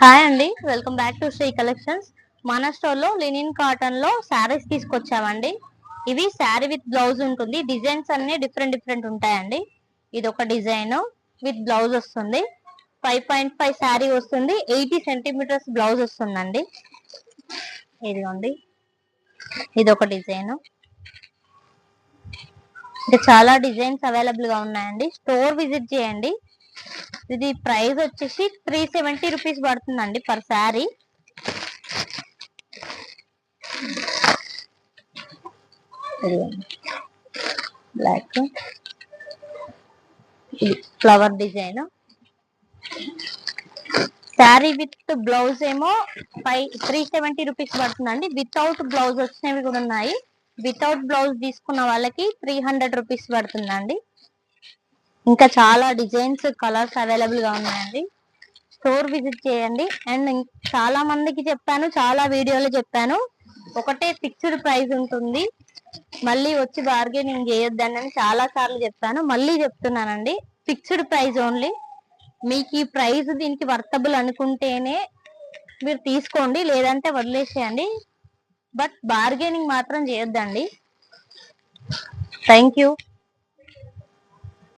Hi అండి, welcome back to Sri collections. మన store లో లినిన్ కాటన్ లో శారీస్ తీసుకొచ్చామండి. ఇవి శారీ విత్ బ్లౌజ్ ఉంటుంది. డిజైన్స్ అన్ని డిఫరెంట్ ఉంటాయండి. ఇది ఒక డిజైన్ విత్ బ్లౌజ్ వస్తుంది. 5.5 శారీ వస్తుంది. 80 సెంటీమీటర్స్ బ్లౌజ్ వస్తుందండి. ఇదిగోండి, ఇది ఒక డిజైన్. ఇంకా చాలా డిజైన్స్ అవైలబుల్ గా ఉన్నాయండి. స్టోర్ విజిట్ చేయండి. ఇది ప్రైస్ వచ్చేసి 370 రూపీస్ పడుతుందండి పర్ శారీ. బ్లాక్, ఇది flower design. Sari with blouse ఏమో 370 రూపీస్ పడుతుందండి. వితౌట్ బ్లౌజ్ వచ్చినవి కూడా ఉన్నాయి. వితౌట్ బ్లౌజ్ తీసుకున్న వాళ్ళకి 300 రూపీస్ పడుతుందండి. ఇంకా చాలా డిజైన్స్, కలర్స్ అవైలబుల్ గా ఉన్నాయండి. స్టోర్ విజిట్ చేయండి. అండ్ చాలా మందికి చెప్పాను, చాలా వీడియోలు చెప్పాను, ఒకటే ఫిక్స్డ్ ప్రైస్ ఉంటుంది, మళ్ళీ వచ్చి బార్గెనింగ్ చేయొద్దని చాలా సార్లు చెప్పాను. మళ్ళీ చెప్తున్నానండి, ఫిక్స్డ్ ప్రైస్ ఓన్లీ. మీకు ఈ ప్రైస్ దీనికి వర్తబుల్ అనుకుంటేనే మీరు తీసుకోండి, లేదంటే వదిలేసేయండి. బట్ బార్గెనింగ్ మాత్రం చేయొద్దండి. Thank you.